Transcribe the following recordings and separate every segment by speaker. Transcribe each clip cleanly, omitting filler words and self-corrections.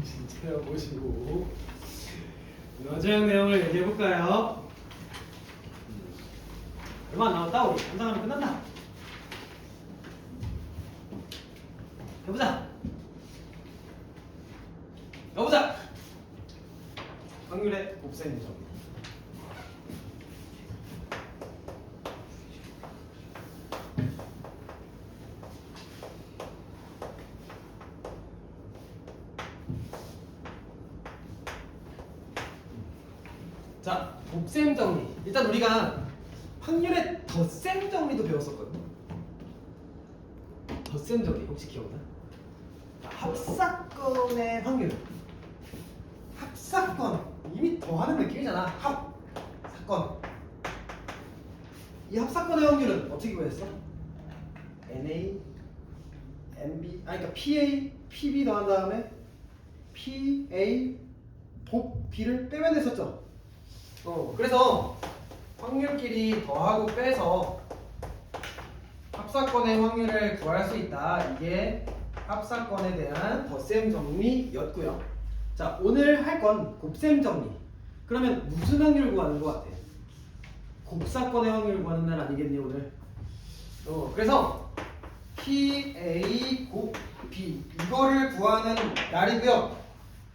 Speaker 1: 진짜 보시고 어제형 내용을 얘기해 볼까요? 얼마 안 남았다. 우리 한장하면 끝난다. 해보자. 해보자. 확률의 곱셈 점. 자, 곱셈 정리. 일단 우리가 확률의 덧셈 정리도 배웠었거든. 덧셈 정리 혹시 기억나? 합사건의 확률. 합사건 이미 더하는 느낌이잖아. 합사건. 이 합사건의 확률은 어떻게 구했어? NA, MB, 그러니까 PA, PB 더한 다음에 PA, 곱 B를 빼면 됐었죠. 그래서 확률끼리 더하고 빼서 합사건의 확률을 구할 수 있다. 이게 합사건에 대한 덧셈 정리였고요. 자, 오늘 할 건 곱셈 정리. 그러면 무슨 확률 구하는 것 같아? 곱사건의 확률 구하는 날 아니겠니 오늘? 그래서 PA 곱 B 이거를 구하는 날이고요.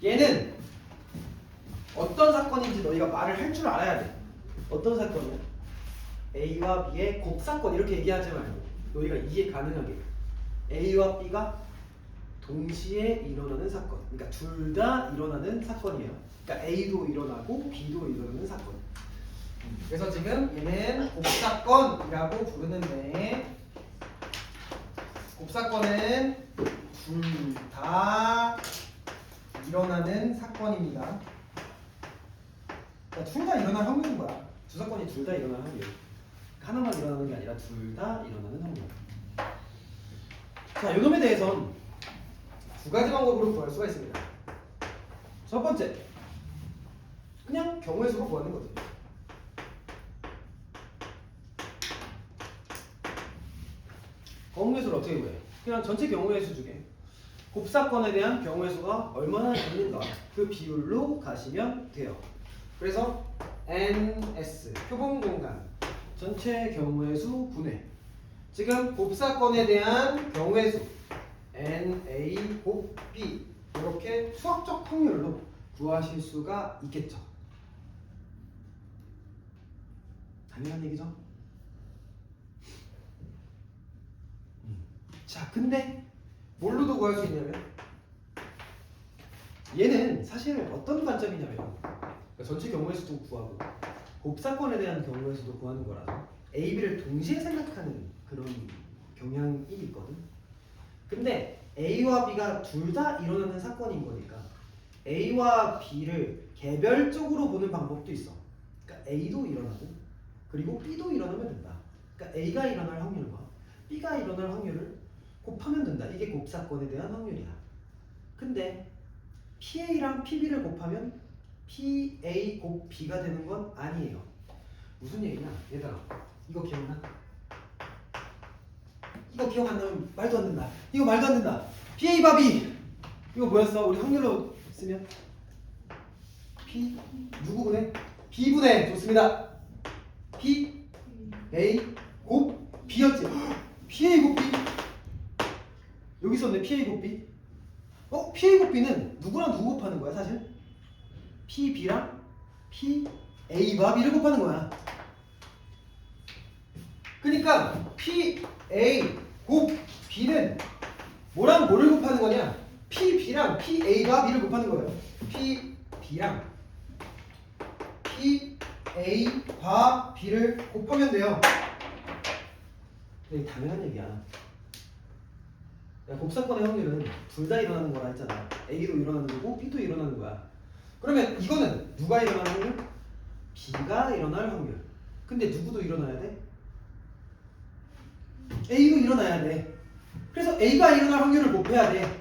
Speaker 1: 얘는 어떤 사건인지 너희가 말을 할 줄 알아야 돼. 어떤 사건이야? A와 B의 곱사건 이렇게 얘기하지 말고 너희가 이해 가능하게 A와 B가 동시에 일어나는 사건. 그러니까 둘 다 일어나는 사건이에요. 그러니까 A도 일어나고 B도 일어나는 사건. 그래서 지금 얘는 곱사건이라고 부르는데 곱사건은 둘 다 일어나는 사건입니다. 그러니까 둘 다 일어날 확률인 거야. 두 사건이 둘 다 일어날 확률. 하나만 일어나는 게 아니라 둘 다 일어나는 확률. 자, 요놈에 대해서는 두 가지 방법으로 구할 수가 있습니다. 첫 번째, 그냥 경우의 수로 구하는 거지. 경우의 수를 어떻게 구해? 그냥 전체 경우의 수 중에 곱사건에 대한 경우의 수가 얼마나 있는가 그 비율로 가시면 돼요. 그래서 NS 표본 공간 전체 경우의 수 분해. 지금 곱사건에 대한 경우의 수 NA 곱 B 이렇게 수학적 확률로 구하실 수가 있겠죠. 당연한 얘기죠. 자, 근데 뭘로도 구할 수 있냐면 얘는 사실 어떤 관점이냐면 그러니까 전체 경우의 수도 구하고 곱사건에 대한 경우의 수도 구하는 거라서 A, B를 동시에 생각하는 그런 경향이 있거든. 근데 A와 B가 둘 다 일어나는 사건인 거니까 A와 B를 개별적으로 보는 방법도 있어. 그러니까 A도 일어나고 그리고 B도 일어나면 된다. 그러니까 A가 일어날 확률과 B가 일어날 확률을 곱하면 된다. 이게 곱사건에 대한 확률이야. 근데 PA랑 PB를 곱하면 PA 곱 B가 되는 건 아니에요. 무슨 얘기냐? 얘들아, 이거 기억나? 이거 기억 안 나면 말도 안 된다. 이거 말도 안 된다. PA 바 B 이거 뭐였어? 우리 확률로 쓰면 P 누구분해? B분해. 좋습니다. P A 곱 B였지. PA 곱 B 여기 있었네. PA 곱 B. PA 곱 B는 누구랑 누구 곱하는 거야 사실? PB랑 PA 바 B를 곱하는 거야. 그러니까 PA 곱 B는 뭐랑 뭐를 곱하는 거냐? PB랑 PA 바 B를 곱하는 거예요. PB랑 PA 바 B를 곱하면 돼요. 이게 당연한 얘기야. 야, 곱사건의 확률은 둘 다 일어나는 거라 했잖아. A도 일어나는 거고 B도 일어나는 거야. 그러면 이거는 누가 일어나는 확률? B가 일어날 확률. 근데 누구도 일어나야 돼? A도 일어나야 돼. 그래서 A가 일어날 확률을 곱해야 돼.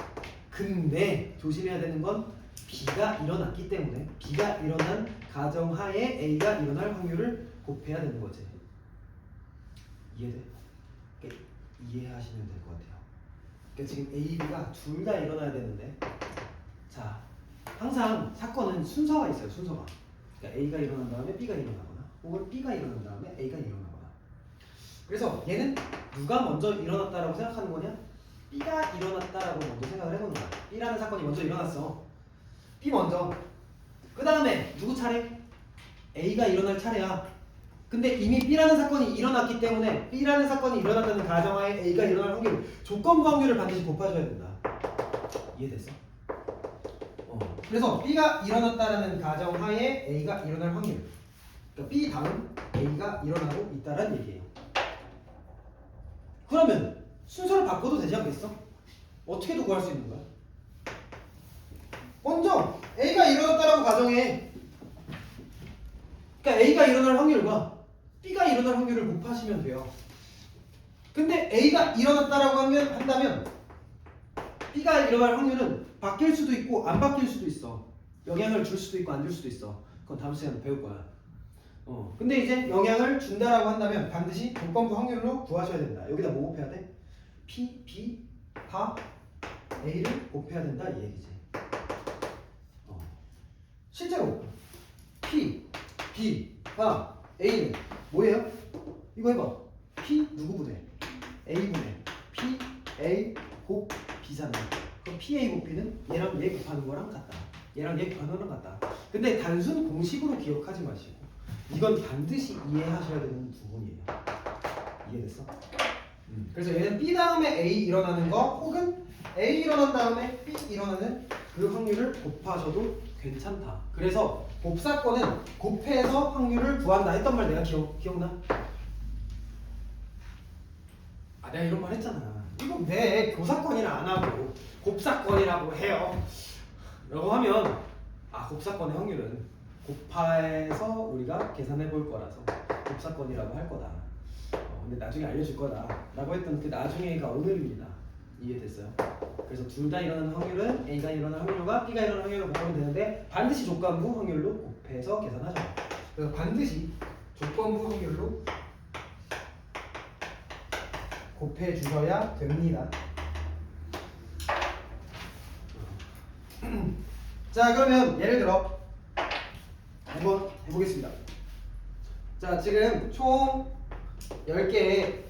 Speaker 1: 근데 조심해야 되는 건 B가 일어났기 때문에 B가 일어난 가정하에 A가 일어날 확률을 곱해야 되는 거지. 이해돼? 그러니까 이해하시면 될 것 같아요. 그러니까 지금 A, B가 둘 다 일어나야 되는데 자, 항상 사건은 순서가 있어요. 순서가. 그러니까 A가 일어난 다음에 B가 일어나거나 혹은 B가 일어난 다음에 A가 일어나거나. 그래서 얘는 누가 먼저 일어났다라고 생각하는 거냐? B가 일어났다라고 먼저 생각을 해보는 거야. B라는 사건이 먼저 일어났어. B 먼저. 그 다음에 누구 차례? A가 일어날 차례야. 근데 이미 B라는 사건이 일어났기 때문에 B라는 사건이 일어났다는 가정하에 A가 일어날 확률, 조건부 확률을 반드시 곱해줘야 된다. 이해됐어? 그래서 B가 일어났다라는 가정하에 A가 일어날 확률. 그러니까 B 다음 A가 일어나고 있다라는 얘기예요. 그러면 순서를 바꿔도 되지 않겠어? 어떻게 구할 수 있는 거야? 먼저 A가 일어났다라고 가정해. 그러니까 A가 일어날 확률과 B가 일어날 확률을 곱하시면 돼요. 근데 A가 일어났다라고 한다면 B가 일어날 확률은 바뀔 수도 있고 안 바뀔 수도 있어. 영향을 줄 수도 있고 안 줄 수도 있어. 그건 다음 시간에 배울 거야. 근데 이제 영향을 준다라고 한다면 반드시 조건부 확률로 구하셔야 된다. 여기다 뭐 곱해야 돼? P, B, 바, A를 곱해야 된다 이 얘기지. 실제로 P, B, 바, A는 뭐예요? 이거 해봐. P 누구분해? A분해. P, A, 곱, B잖아. 그럼 P, A, 곱, B는 얘랑 얘 곱하는 거랑 같다. 얘랑 얘 곱하는 거랑 같다. 근데 단순 공식으로 기억하지 마시고 이건 반드시 이해하셔야 되는 부분이에요. 이해됐어? 그래서 얘는 B 다음에 A 일어나는 거 혹은 A 일어난 다음에 B 일어나는 그 확률을 곱하셔도 괜찮다. 그래서 곱사건은 곱해서 확률을 구한다 했던 말 내가 기억나? 아 내가 이런 말 했잖아. 이거 왜 교사건이라 안 하고 곱사건이라고 해요? 라고 하면 곱사건의 확률은 곱해서 우리가 계산해 볼 거라서 곱사건이라고 할 거다. 근데 나중에 알려줄 거다 라고 했던 그 나중에가 오늘입니다. 이해됐어요? 그래서 둘 다 일어나는 확률은 A가 일어나는 확률과 B가 일어나는 확률을 곱하면 되는데 반드시 조건부 확률로 곱해서 계산하죠. 그래서 반드시 조건부 확률로 곱해 주셔야 됩니다. 자 그러면 예를 들어 한번 해보겠습니다. 자 지금 총 10개의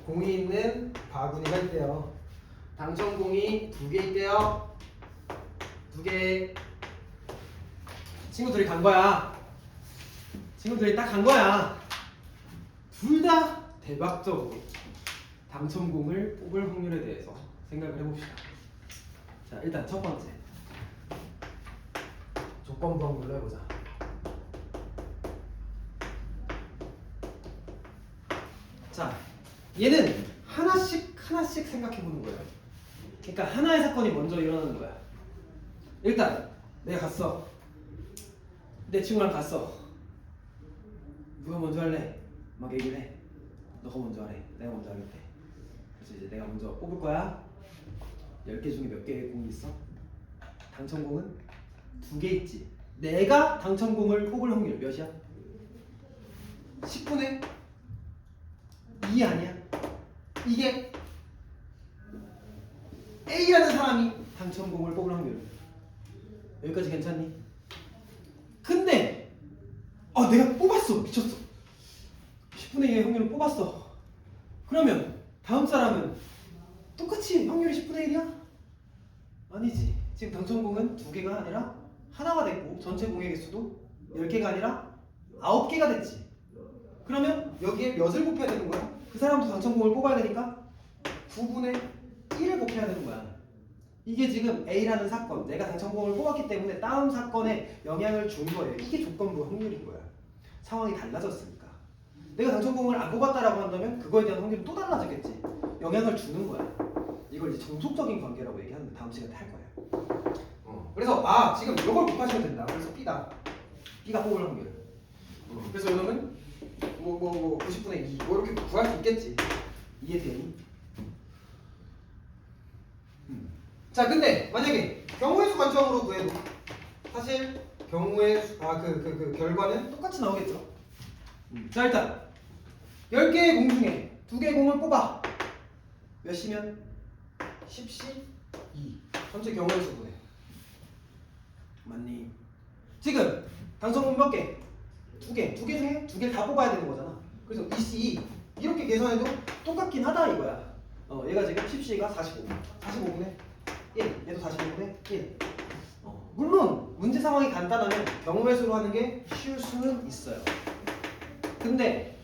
Speaker 1: 공이 있는 바구니가 있대요. 당첨공이 2개 있대요. 2개. 친구들이 간 거야. 친구들이 딱 간 거야. 둘 다 대박적으로 당첨공을 뽑을 확률에 대해서 생각을 해봅시다. 자 일단 첫 번째 조건부 확률로 해보자. 자 얘는 하나씩 생각해보는 거예요. 그러니까 하나의 사건이 먼저 일어나는 거야. 일단 내가 갔어. 내 친구랑 갔어. 누가 먼저 할래? 막 얘기를 해. 너가 먼저 하래. 내가 먼저 하겠대. 그래서 이제 내가 먼저 뽑을 거야. 10개 중에 몇 개의 공이 있어? 당첨공은 2개 있지. 내가 당첨공을 뽑을 확률 몇이야? 10분의 2 아니야? 이게 A라는 사람이 당첨공을 뽑을 확률. 여기까지 괜찮니? 근데 내가 뽑았어. 미쳤어. 10분의 2의 확률을 뽑았어. 그러면 다음 사람은 똑같이 확률이 10분의 1이야? 아니지. 지금 당첨공은 2개가 아니라 하나가 됐고 전체 공의 개수도 10개가 아니라 9개가 됐지. 그러면 여기에 몇을 곱해야 되는 거야? 그 사람도 당첨공을 뽑아야 되니까 9분의 1을 곱해야 되는 거야. 이게 지금 A라는 사건, 내가 당첨공을 뽑았기 때문에 다음 사건에 영향을 준 거예요. 이게 조건부 확률인 거야. 상황이 달라졌으니까. 내가 당첨공을 안 뽑았다라고 한다면 그거에 대한 확률은 또 달라졌겠지. 영향을 주는 거야. 이걸 이제 정속적인 관계라고 얘기하는데 다음 시간에 할 거예요. 그래서 지금 이걸 곱하시면 된다. 그래서 B다. B가 뽑을 확률. 그래서 이거는 90분의 2 이렇게 구할 수 있겠지. 이해되니? 자 근데 만약에 경우의 수 관점으로 구해도 사실 경우의 수, 그 결과는 똑같이 나오겠죠. 자 일단 10개의 공 중에 2개의 공을 뽑아. 몇 시면? 10시 2. 전체 경우의 수 구해. 맞니? 지금 당성분 몇 개? 두 개 중에 두 개 다 뽑아야 되는 거잖아. 그래서 EC 이렇게 계산해도 똑같긴 하다 이거야. 얘가 지금 10C가 45분의 1, 얘도 45분의 1. 물론 문제 상황이 간단하면 경우의 수로 하는 게 쉬울 수는 있어요. 근데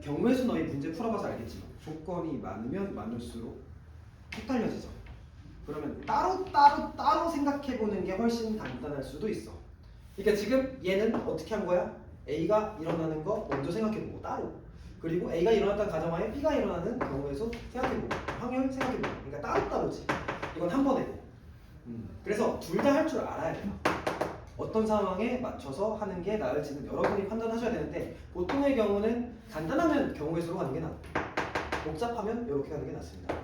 Speaker 1: 경우의 수 너희 문제 풀어봐서 알겠지만 조건이 많으면 많을수록 헷갈려지죠. 그러면 따로 생각해보는 게 훨씬 간단할 수도 있어. 그러니까 지금 얘는 어떻게 한 거야? A가 일어나는 거 먼저 생각해보고 따로, 그리고 A가 일어났다는 가정하에 B가 일어나는 경우의 수 생각해보고 확률 생각해보고. 그러니까 따로지. 이건 한 번에고. 그래서 둘 다 할 줄 알아야 돼요. 어떤 상황에 맞춰서 하는 게 나을지는 여러분이 판단하셔야 되는데, 보통의 경우는 간단하면 경우의 수로 하는 게 낫고 복잡하면 이렇게 하는 게 낫습니다.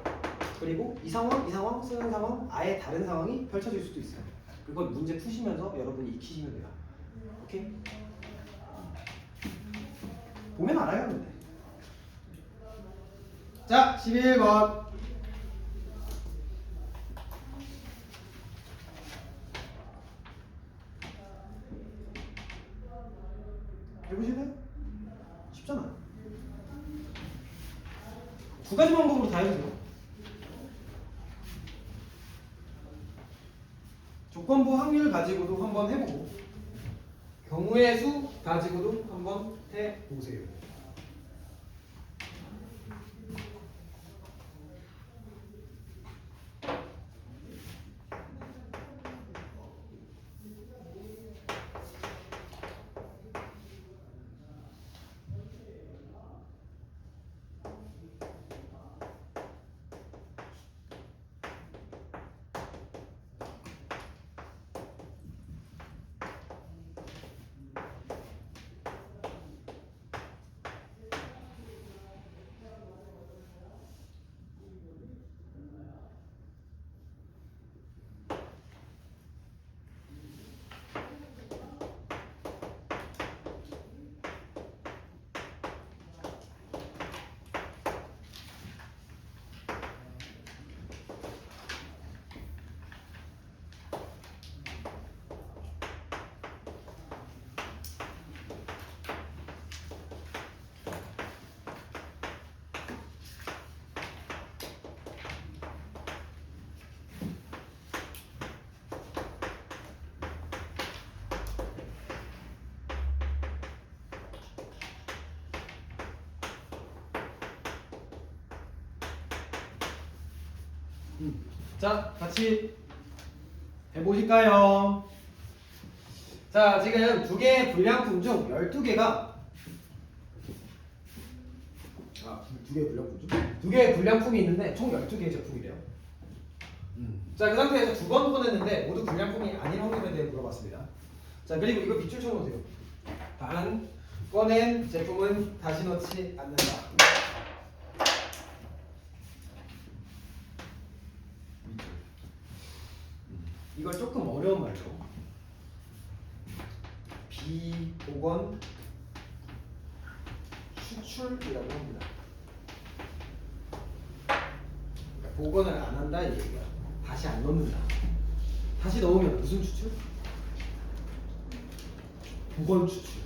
Speaker 1: 그리고 이 상황 쓰는 상황 아예 다른 상황이 펼쳐질 수도 있어요. 그건 문제 푸시면서 여러분이 익히시면 돼요. 오케이? 보면 알아요, 근데. 자, 11번. 해보실래요? 쉽잖아. 두 가지 방법으로 다 해보세요. 조건부 확률 가지고도 한번 해보고 경우의 수 가지고도 한번 해보세요. 자, 같이 해보실까요? 자, 지금 두 개의 불량품 중 12개가 두 개의 불량품이 있는데 총 12개의 제품이래요. 자, 그 상태에서 두 번 꺼냈는데 모두 불량품이 아닌 확률에 대해 물어봤습니다. 자, 그리고 이거 밑줄 쳐놓으세요. 단, 꺼낸 제품은 다시 넣지 않는다. 이걸 조금 어려운 말로 비복원 추출이라고 합니다. 그러니까 복원을 안 한다 이 얘기야. 다시 안 넣는다. 다시 넣으면 무슨 추출? 복원 추출.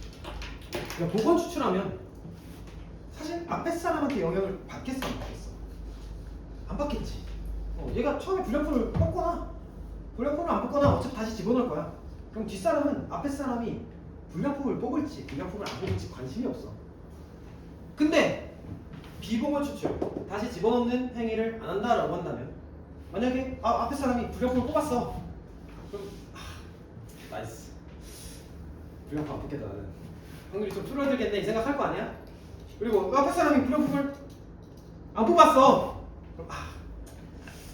Speaker 1: 그러니까 복원 추출하면 사실 앞에 사람한테 영향을 받겠어 안 받겠어? 안 받겠지. 얘가 처음에 불량품을 뽑거나 불량품을 안 뽑거나 어차피 다시 집어넣을 거야. 그럼 뒷사람은 앞에 사람이 불량품을 뽑을지 불량품을 안 뽑을지 관심이 없어. 근데 비복원 추출, 다시 집어넣는 행위를 안 한다라고 한다면, 만약에 앞에 사람이 불량품을 뽑았어. 그럼 나이스. 불량품 안 뽑겠다 나는. 확률이 좀 줄어들겠네 이 생각할 거 아니야? 그리고 앞에 사람이 불량품을 안 뽑았어. 그럼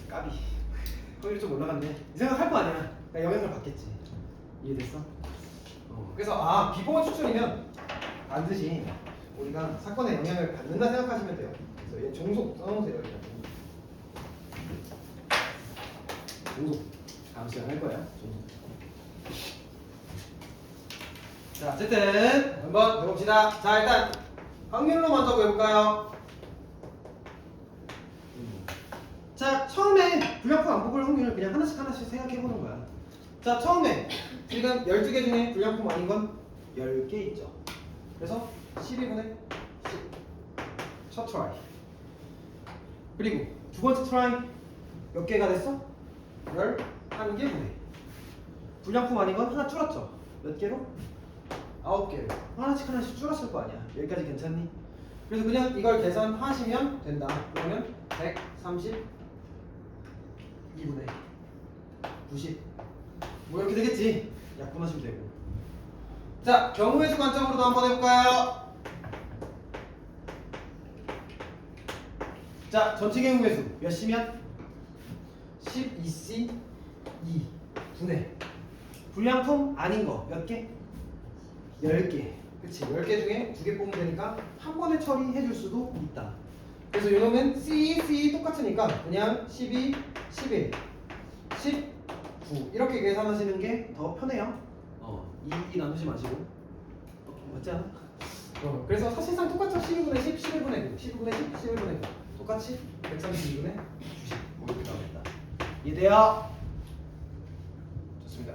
Speaker 1: 까비. 확률이 좀 올라갔네 이 생각할 거 아니야. 그러니까 영향을 받겠지. 이해됐어? 그래서 비복원 추출이면 반드시 우리가 사건에 영향을 받는다 생각하시면 돼요. 그래서 얘 종속 써놓으세요. 그냥. 종속 다음 시간에 할 거야. 종속. 자, 어쨌든 한번 해봅시다. 자, 일단 확률로 먼저 해볼까요? 자, 처음에 불량품 안 뽑을 확률을 그냥 하나씩 생각해보는 거야. 자, 처음에 지금 12개 중에 불량품 아닌 건 10개 있죠. 그래서 12분의 10. 첫 트라이. 그리고 두 번째 트라이 몇 개가 됐어? 11개 분의. 불량품 아닌 건 하나 줄었죠. 몇 개로? 9개로. 하나씩 줄었을 거 아니야. 여기까지 괜찮니? 그래서 그냥 이걸 계산하시면 된다. 그러면 132분의 90. 뭐 이렇게 되겠지. 약분하시면 되고. 자, 경우의 수 관점으로도 한번 해볼까요? 자, 전체 경우의 수 몇 시면? 12C 2분의 불량품 아닌 거 몇 개? 10개. 그치, 10개 중에 2개 뽑으면 되니까 한 번에 처리해 줄 수도 있다. 그래서 이놈은 C 똑같으니까 그냥 12, 11, 19 이렇게 계산하시는 게 더 편해요. 2 나누지 마시고. 맞지 않아? 그래서 사실상 똑같죠. 12분의 10, 11분의 9, 12분의 10, 11분의 9 똑같이 132분의 90 뭐 이렇게 나옵니다. 이해돼요? 좋습니다.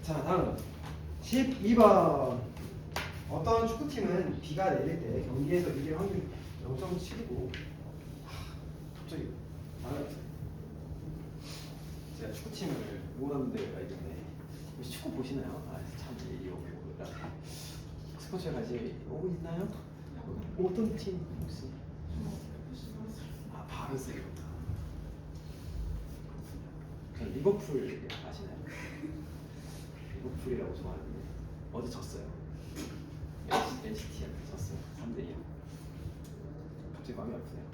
Speaker 1: 자, 다음 12번. 어떤 축구팀은 비가 내릴 때 경기에서 이길 확률이 0.7이고 갑자기 말하겠어요. 제가 축구팀을 응원하는 데가 있는데 혹시 축구 보시나요? 참 이거 스포츠에 관심이 오고 있나요? 어떤 팀 혹시? 바르셀로나. 전 리버풀 아시나요? 리버풀이라고 좋아하는데 어제 졌어요. NCT한테 졌어요. 3대2. 갑자기 마음이 아프네요.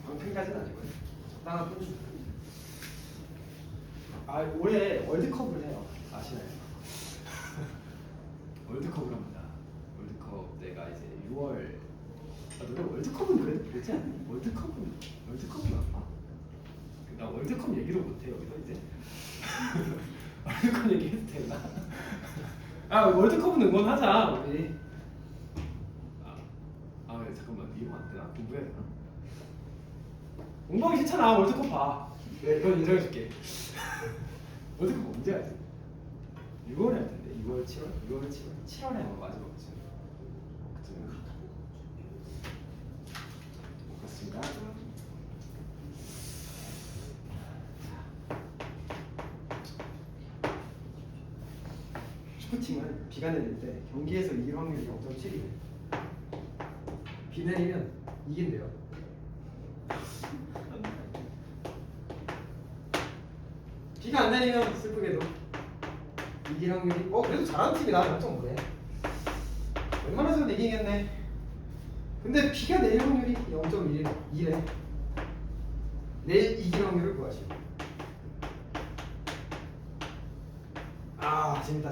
Speaker 1: 방패까지는 아니고요. 적당한 편수. 올해 월드컵을 해요. 아시나요? 월드컵을 합니다. 월드컵 내가 이제 6월. 너네 월드컵은 그랬지 않니? 월드컵은 아파. 나 월드컵 얘기를 못해 여기서 이제. 월드컵 얘기해도 되나? 월드컵은 응원하자 우리. 잠깐만 이거 안 되나? 공부해야 되나? 공부하기 싫잖아. 월드컵 봐. 이건 인정해줄게. 월드컵 언제 하지? 6월에 할 텐데. 6월, 7월? 6월, 7월? 7월에 아마 마지막이지. 그쯤에 그렇습니다. 축구팀은 비가 내릴 때 경기에서 이길 확률이 0.7이래. 비 내리면 이긴대요. 비가 안 내리면 슬프게도 이길 확률이 그래도 잘하는 팀이다. 0.5래. 웬만해서는 이기겠네. 근데 비가 내릴 확률이 0.1래. 내일 이길 확률을 구하시오. 재밌다.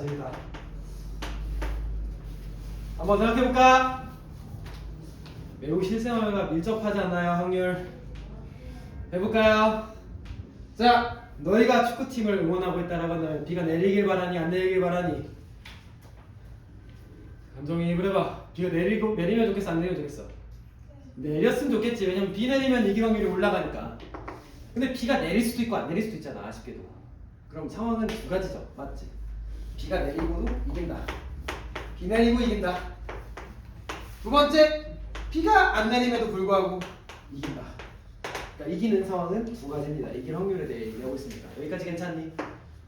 Speaker 1: 한번 생각해볼까? 매우 실생활과 밀접하지 않나요? 확률 해볼까요? 자, 너희가 축구팀을 응원하고 있다라고 한다면 비가 내리길 바라니 안 내리길 바라니? 감정이입을 해봐. 비가 내리면 좋겠어 안 내리면 좋겠어? 내렸으면 좋겠지. 왜냐면 비 내리면 이길 확률이 올라가니까. 근데 비가 내릴 수도 있고 안 내릴 수도 있잖아. 아쉽게도. 그럼 상황은 두 가지죠. 맞지? 비가 내리고도 이긴다. 비 내리고 이긴다. 두 번째, 비가 안 내림에도 불구하고 이긴다. 그러니까 이기는 상황은 두 가지입니다. 이길 확률에 대해 얘기하고 있습니다. 여기까지 괜찮니?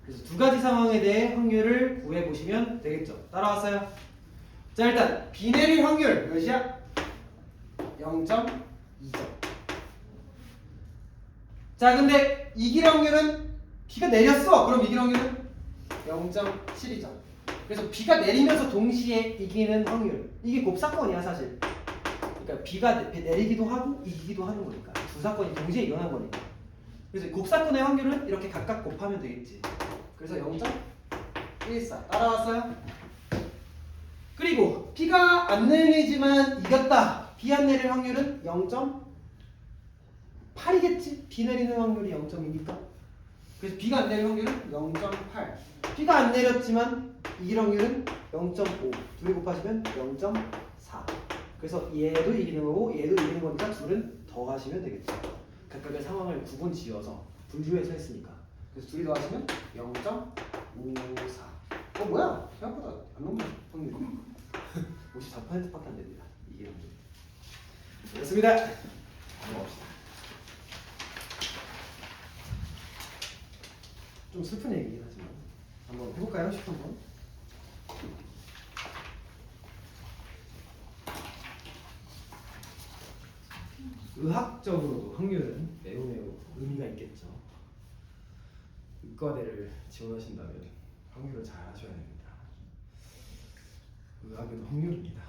Speaker 1: 그래서 두 가지 상황에 대해 확률을 구해보시면 되겠죠. 따라왔어요? 자, 일단 비 내릴 확률 몇이야? 0.2점. 자, 근데 이길 확률은 비가 내렸어. 그럼 이길 확률은 0.7이죠. 그래서 비가 내리면서 동시에 이기는 확률. 이게 곱사건이야 사실. 그러니까 비가 내리기도 하고 이기기도 하는 거니까. 두 사건이 동시에 일어난 거니까. 그래서 곱사건의 확률은 이렇게 각각 곱하면 되겠지. 그래서 0.14. 따라왔어요? 그리고 비가 안 내리지만 이겼다. 비 안 내릴 확률은 0.8이겠지? 비 내리는 확률이 0.2니까. 그래서 비가 안 내릴 확률은 0.8. 비가 안 내렸지만 이길 확률은 0.5. 둘이 곱하시면 0.4. 그래서 얘도 이기는 거고 얘도 이기는 거니까 둘은 더하시면 되겠죠. 각각의 상황을 구분 지어서 분류해서 했으니까. 그래서 둘이 더하시면 0.54. 뭐야? 생각보다 안 넘는 확률이 54%밖에 안 됩니다. 이게 문제. 됐습니다. 넘어갑시다. 좀 슬픈 얘기긴 하지만 한번 해볼까요? 10분. 의학적으로도 확률은 매우 의미가 있겠죠. 의과대를 지원하신다면 확률을 잘 하셔야 됩니다. 의학은 확률입니다.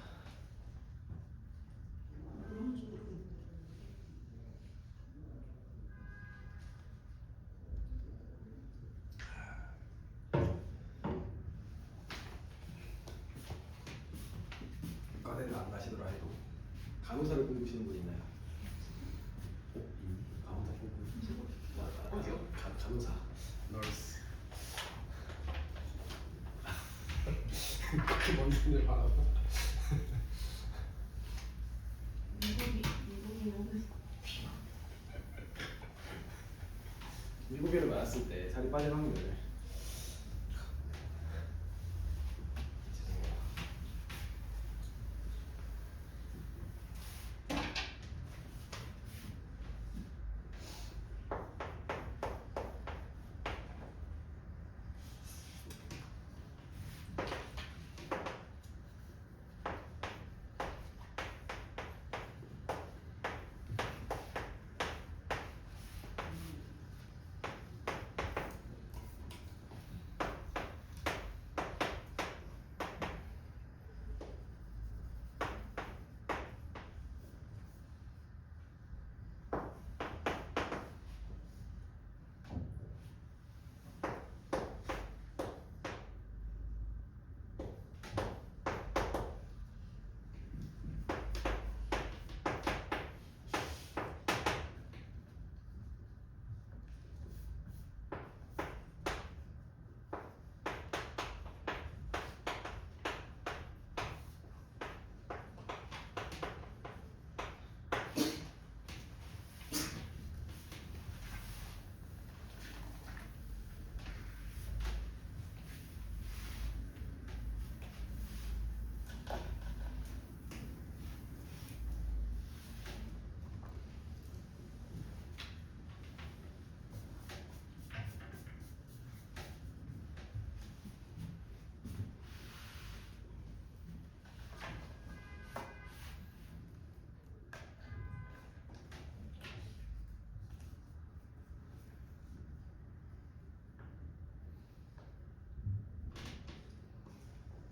Speaker 1: 의과대를 안 가시더라 해도 간호사를 꿈꾸시는 분 있나요? 간호사 꿈꾸시는 분? 간호사, 널스. 그렇게 먼 산을 바라봐. 일곱 개를 맞았을 때 살이 빠질 확률.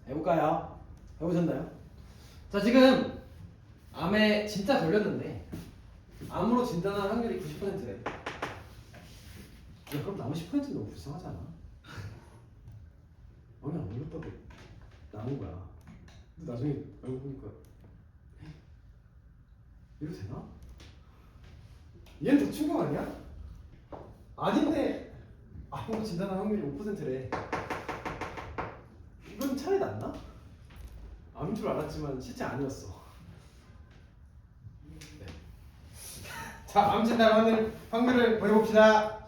Speaker 1: 해볼까요? 해보셨나요? 자, 지금 암에 진짜 걸렸는데 암으로 진단한 확률이 90%래. 야, 그럼 나머지 10%는 너무 불쌍하잖아. 암이 안 걸렸다고 남은 거야. 근데 나중에 알고 보니까 이래도 되나? 얘는 더 충격 아니야? 아닌데 암으로 진단한 확률이 5%래. 이건 차이 났나? 암인 줄 알았지만 실제 아니었어. 네. 자, 암 진단 확률을 구해봅시다.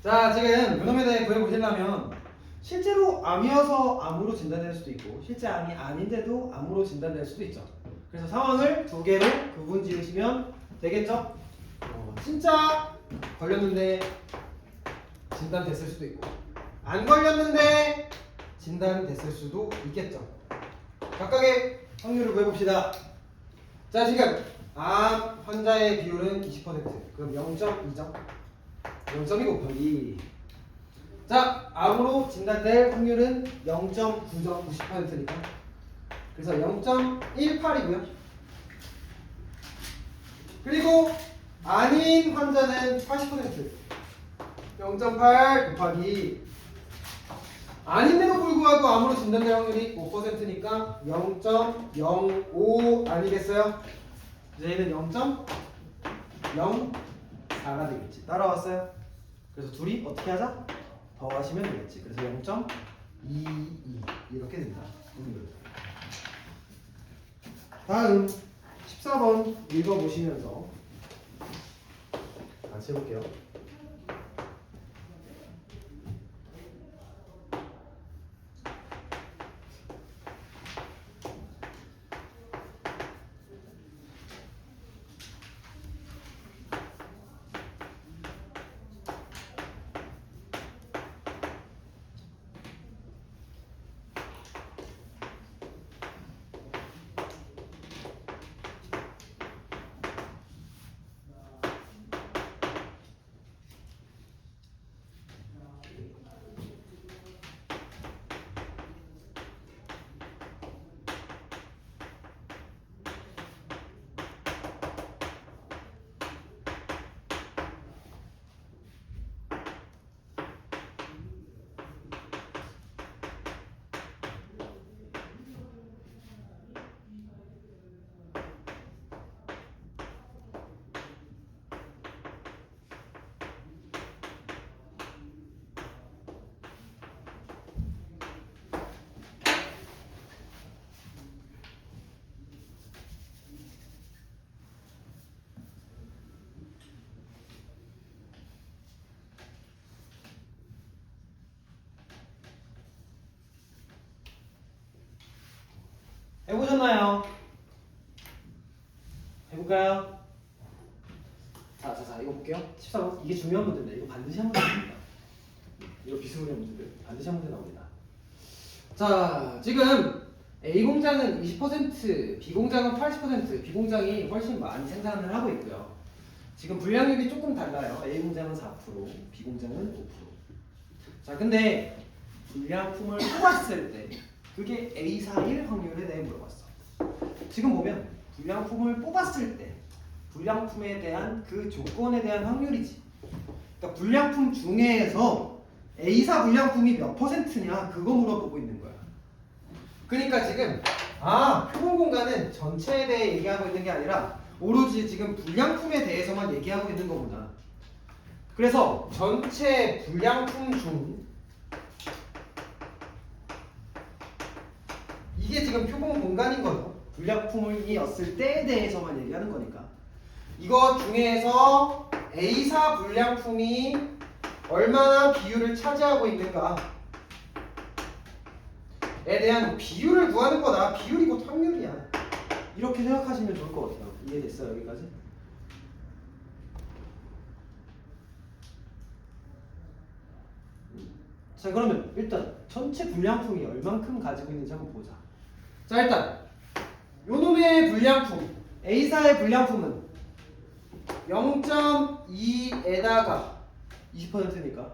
Speaker 1: 자, 지금 요놈에 대해 구해보시려면 실제로 암이어서 암으로 진단될 수도 있고 실제 암이 아닌데도 암으로 진단될 수도 있죠. 그래서 상황을 두 개로 구분 지으시면 되겠죠? 진짜 걸렸는데 진단됐을 수도 있고 안 걸렸는데 진단됐을 수도 있겠죠. 각각의 확률을 구해봅시다. 자, 지금 암 환자의 비율은 20%. 그럼 0.2점. 0.2 곱하기. 자, 암으로 진단될 확률은 0.9점 90%니까. 그래서 0.18이고요. 그리고 아닌 환자는 80%. 0.8 곱하기. 아닌데도 불구하고 암으로 진단될 확률이 5%니까 0.05 아니겠어요? 이제 얘는 0.04가 되겠지. 따라왔어요? 그래서 둘이 어떻게 하자? 더하시면 되겠지. 그래서 0.22 이렇게 된다. 다음 14번 읽어보시면서 같이 해볼게요. 해보셨나요? 해볼까요? 자, 이거 볼게요. 14번. 이게 중요한 문제인데 이거 반드시 한 문제 나옵니다. 이거 비스무리한 문제들 반드시 한 문제 나옵니다. 자, 지금 A 공장은 20%, B 공장은 80%, B 공장이 훨씬 많이 생산을 하고 있고요. 지금 분량률이 조금 달라요. A 공장은 4%, B 공장은 5%. 자, 근데 분량품을 뽑았을 때 그게 A41 확률에 대해 물어봤어. 지금 보면 불량품을 뽑았을 때 불량품에 대한 그 조건에 대한 확률이지. 그러니까 불량품 중에서 A사 불량품이 몇 %냐 그거 물어보고 있는 거야. 그러니까 지금 표본 공간은 전체에 대해 얘기하고 있는 게 아니라 오로지 지금 불량품에 대해서만 얘기하고 있는 거구나. 그래서 전체 불량품 중 이게 지금 표본 공간인 거죠. 불량품이었을 때에 대해서만 얘기하는 거니까. 이거 중에서 A사 불량품이 얼마나 비율을 차지하고 있는가에 대한 비율을 구하는 거다. 비율이 곧 확률이야. 이렇게 생각하시면 좋을 것 같아요. 이해됐어요? 여기까지? 자, 그러면 일단 전체 불량품이 얼만큼 가지고 있는지 한번 보자. 자, 일단 요놈의 불량품 A사의 불량품은 0.2에다가 20%니까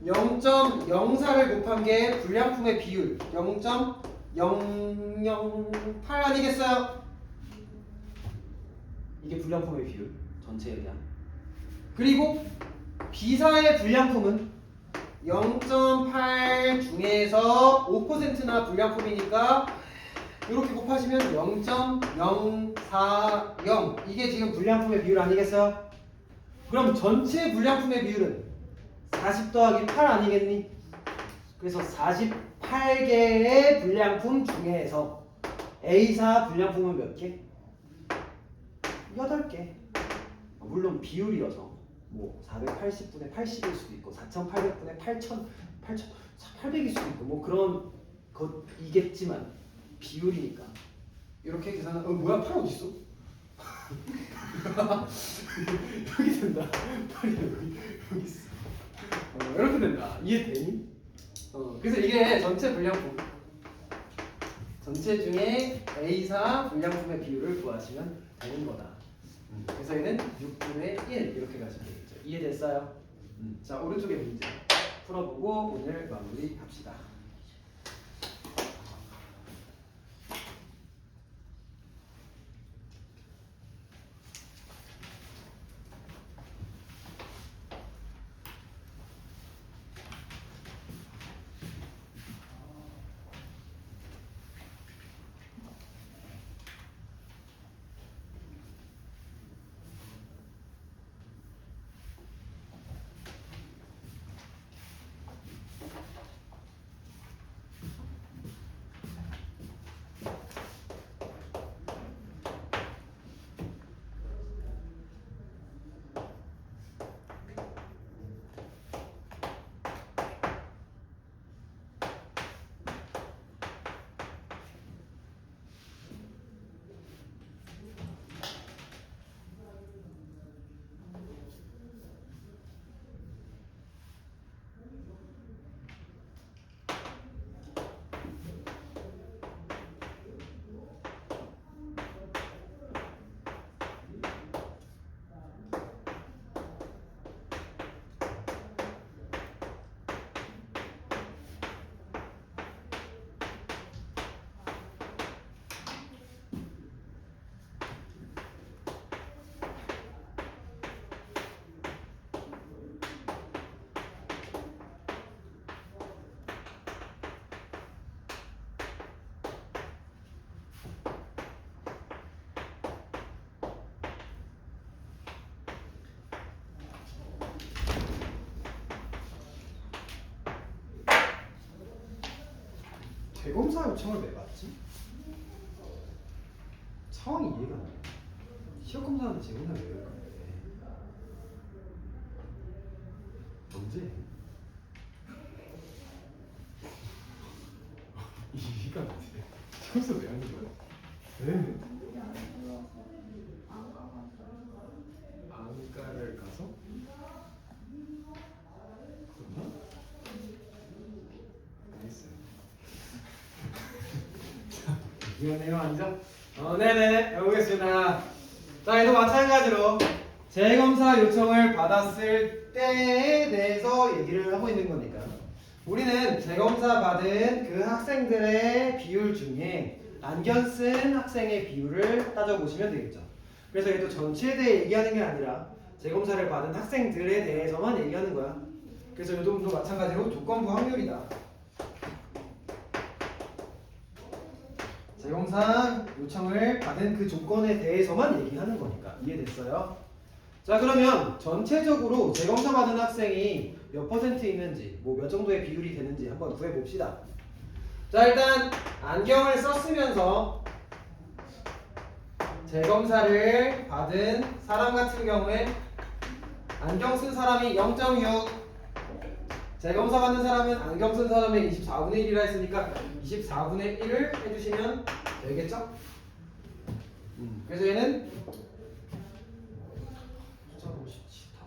Speaker 1: 0.04를 곱한 게 불량품의 비율 0.008 아니겠어요? 이게 불량품의 비율 전체에 대한. 그리고 B사의 불량품은 0.8 중에서 5%나 불량품이니까 이렇게 곱하시면 0.040 이게 지금 불량품의 비율 아니겠어요? 그럼 전체 불량품의 비율은 40 더하기 8 아니겠니? 그래서 48개의 불량품 중에서 A사 불량품은 몇 개? 8개. 물론 비율이어서 뭐 480분의 80일 수도 있고 4800분의 8800일 수도 있고 뭐 그런 것이겠지만 비율이니까 이렇게 계산은 뭐야 8 어디 있어? 여기 된다. 8이 여기 있어. 이렇게 된다. 이해되니? 그래서 이게 전체 불량품 전체 중에 A사 불량품의 비율을 구하시면 되는 거다. 그래서 얘는 6분의 1 이렇게 가시면 되겠죠. 이해됐어요? 자, 오른쪽에 문제 풀어보고 오늘 마무리합시다. 재검사 요청을 왜 받지? 상황이 이해가 안 돼. 시험 검사하는데 재검사 왜 할 건데? 언제? 이해가 안 돼. 재검사 왜 하는 거야? 왜? 안과를 가서? 그런가? 알겠어요. 자, 이거네요, 앉아. 네네, 해보겠습니다. 자, 이도 마찬가지로 재검사 요청을 받았을 때에 대해서 얘기를 하고 있는 거니까 우리는 재검사 받은 그 학생들의 비율 중에 안경 쓴 학생의 비율을 따져보시면 되겠죠. 그래서 얘도 전체에 대해 얘기하는 게 아니라 재검사를 받은 학생들에 대해서만 얘기하는 거야. 그래서 이 부분도 마찬가지로 조건부 확률이다. 재검사 요청을 받은 그 조건에 대해서만 얘기하는 거니까 이해됐어요? 자, 그러면 전체적으로 재검사 받은 학생이 몇 퍼센트 있는지 뭐 몇 정도의 비율이 되는지 한번 구해봅시다. 자, 일단 안경을 썼으면서 재검사를 받은 사람 같은 경우에 안경 쓴 사람이 0.6, 재검사 받는 사람은 안경 쓴 사람의 24분의 1이라 했으니까 24분의 1을 해주시면 되겠죠? 그래서 얘는 숫자가 싫다.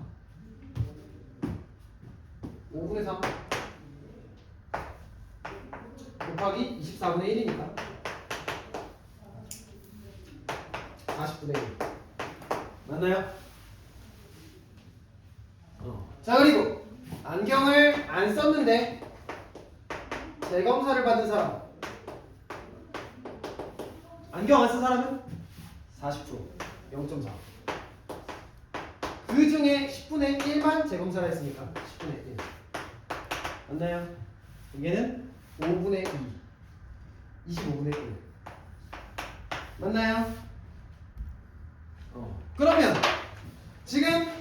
Speaker 1: 5분의 3 곱하기 24분의 1이니까 40분의 1 맞나요? 자, 그리고 안경을 안 썼는데 재검사를 받은 사람, 안경 안 쓴 사람은 40%, 0.4. 그 중에 10분의 1만 재검사를 했으니까 10분의 1 맞나요? 여기는 5분의 2, 25분의 1 맞나요? 그러면 지금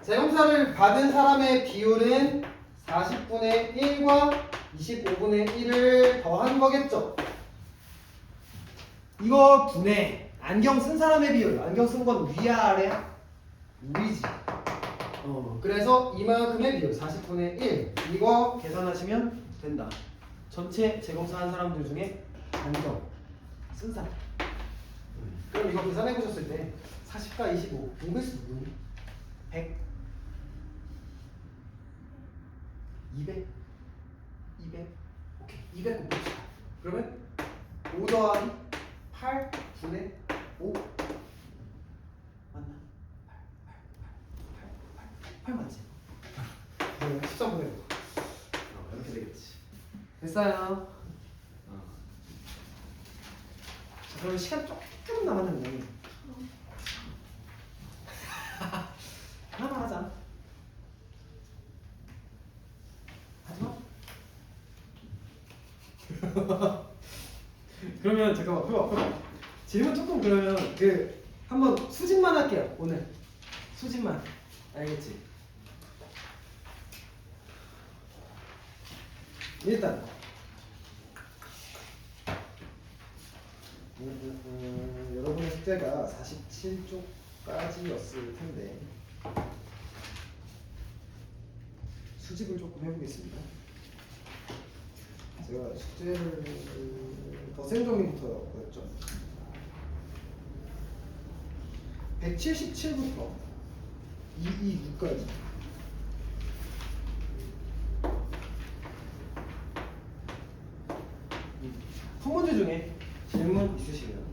Speaker 1: 재검사를 받은 사람의 비율은 40분의 1과 25분의 1을 더한 거겠죠? 이거 분해. 안경 쓴 사람의 비율. 안경 쓴 건 위야 아래야? 위지. 그래서 이만큼의 비율 40분의 1 이거 계산하시면 된다. 전체 재검사한 사람들 중에 안경 쓴 사람. 그럼 이거 계산해 보셨을 때 40과 25 공배수 누구니? 100 200 200 오케이 200 곱합시다. 그러면 5 더하기 8 분의 5 맞나? 8 맞지? 13분의 5 이렇게 되겠지. 됐어요. 자, 그럼 시간 조금 남았는데 하나만 하자. 하지마. 그러면 잠깐만 풀어. 질문 조금 그러면 한번 수직만 할게요. 오늘 수직만. 알겠지? 일단 여러분의 숙제가 47쪽까지였을 텐데 수집을 조금 해보겠습니다. 제가 숙제를 덧셈 정리부터였죠. 177부터 226까지 한 문제 중에 질문 있으시면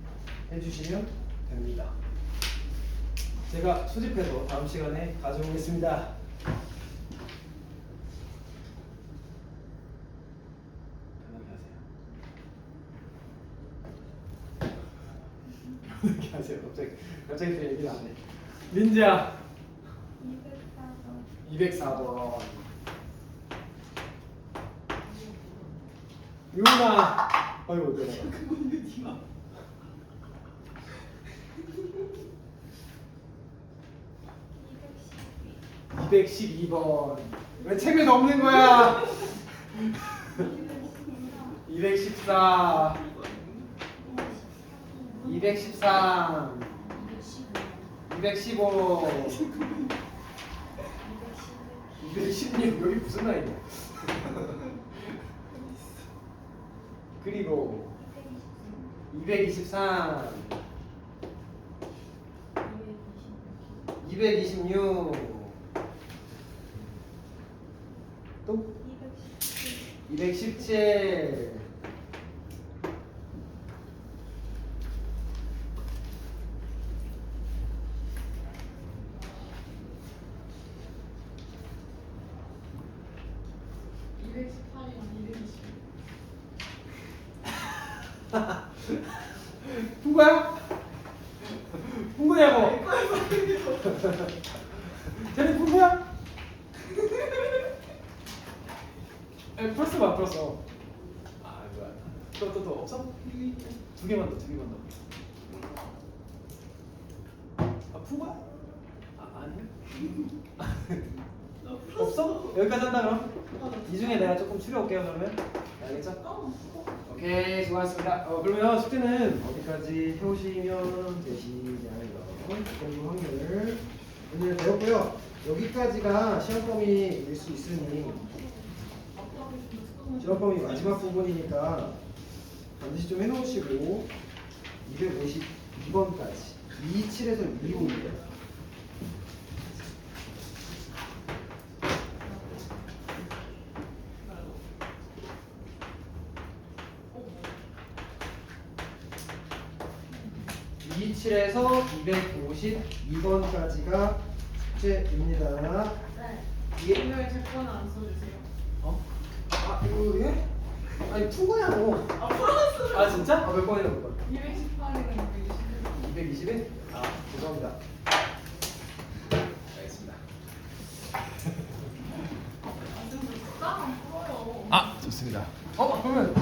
Speaker 1: 해주시면 됩니다. 제가 수집해서 다음 시간에 가져오겠습니다. 편하게 하세요. 갑자기 또 얘기를 안 해. 민지야. 204번. 유나. 아이고 내가. 212번. 왜 책을 넘는 거야? 214 213 215 216 여기 무슨 라인이야? 그리고 223 226 또 217 풍구야? 풍구냐고? 쟤네 풍구야? 플러스 봐 플러스. 아 뭐야? 또 없어? 두 개만 더. 아 풍구야? 아 아니야? 없어? 여기까지 한다 그럼? 이 중에 내가 조금 추려올게요 그러면. 알겠죠? 오케이 수고하셨습니다. 그러면 숙제는 어디까지 해오시면 되시냐요? 공부 확률 오늘 배웠고요. 여기까지가 시험 범위일 수 있으니 시험 범위 마지막 부분이니까 반드시 좀 해놓으시고 252번까지 27에서 25인데요. 에서 252번까지가 숙제입니다.
Speaker 2: 네.
Speaker 1: 이게
Speaker 2: 오늘 제 거는 안 써주세요.
Speaker 1: 아 이거 예? 아니 푼거냐고.
Speaker 2: 아 플러스.
Speaker 1: 아 진짜? 몇 번이나 몇 번?
Speaker 2: 218이랑 220.
Speaker 1: 221? 아 죄송합니다. 알겠습니다.
Speaker 2: 아, 좀 적당한 풀어요.
Speaker 1: 아 좋습니다. 그러면